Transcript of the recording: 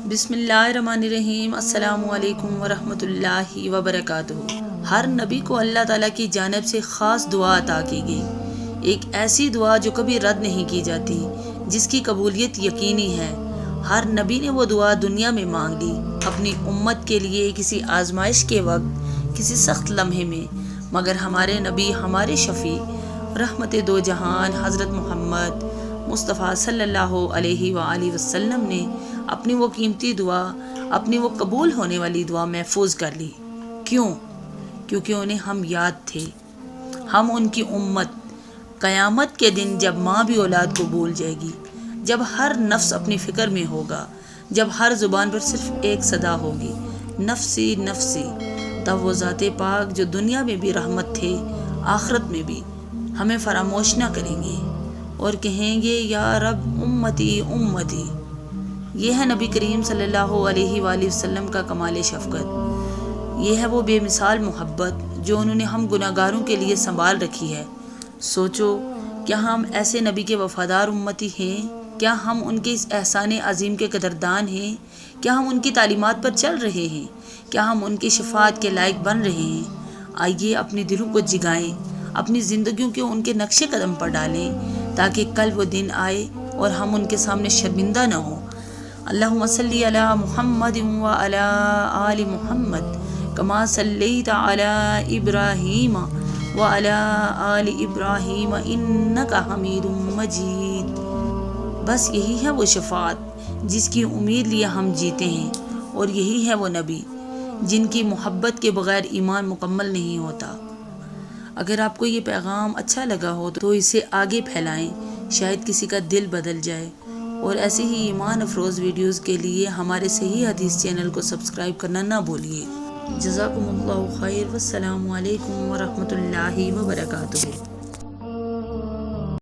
بسم اللہ الرحمن الرحیم۔ السلام علیکم ورحمۃ اللہ وبرکاتہ۔ ہر نبی کو اللہ تعالیٰ کی جانب سے خاص دعا عطا کی گئی، ایک ایسی دعا جو کبھی رد نہیں کی جاتی، جس کی قبولیت یقینی ہے۔ ہر نبی نے وہ دعا دنیا میں مانگ لی، اپنی امت کے لیے، کسی آزمائش کے وقت، کسی سخت لمحے میں، مگر ہمارے نبی، ہمارے شفیع، رحمت دو جہان حضرت محمد مصطفیٰ صلی اللہ علیہ وآلہ وسلم نے اپنی وہ قیمتی دعا، اپنی وہ قبول ہونے والی دعا محفوظ کر لی۔ کیوں؟ کیونکہ انہیں ہم یاد تھے، ہم ان کی امت۔ قیامت کے دن جب ماں بھی اولاد کو بھول جائے گی، جب ہر نفس اپنی فکر میں ہوگا، جب ہر زبان پر صرف ایک صدا ہوگی، نفسی نفسی، تب وہ ذات پاک جو دنیا میں بھی رحمت تھے، آخرت میں بھی ہمیں فراموش نہ کریں گے اور کہیں گے یا رب امتی امتی۔ یہ ہے نبی کریم صلی اللہ علیہ وآلہ وسلم کا کمال شفقت، یہ ہے وہ بے مثال محبت جو انہوں نے ہم گناہ گاروں کے لیے سنبھال رکھی ہے۔ سوچو، کیا ہم ایسے نبی کے وفادار امتی ہیں؟ کیا ہم ان کے اس احسان عظیم کے قدردان ہیں؟ کیا ہم ان کی تعلیمات پر چل رہے ہیں؟ کیا ہم ان کی شفاعت کے لائق بن رہے ہیں؟ آئیے اپنے دلوں کو جگائیں، اپنی زندگیوں کو ان کے نقش قدم پر ڈالیں، تاکہ کل وہ دن آئے اور ہم ان کے سامنے شرمندہ نہ ہوں۔ اللہم صلی علی محمد وعلی آل محمد کما صلیت علی ابراہیم وعلی آل ابراہیم انک حمید مجید۔ بس یہی ہے وہ شفاعت جس کی امید لیے ہم جیتے ہیں، اور یہی ہے وہ نبی جن کی محبت کے بغیر ایمان مکمل نہیں ہوتا۔ اگر آپ کو یہ پیغام اچھا لگا ہو تو اسے آگے پھیلائیں، شاید کسی کا دل بدل جائے۔ اور ایسی ہی ایمان افروز ویڈیوز کے لیے ہمارے صحیح حدیث چینل کو سبسکرائب کرنا نہ بھولیے۔ جزاکم اللہ خیر، والسلام علیکم ورحمۃ اللہ وبرکاتہ۔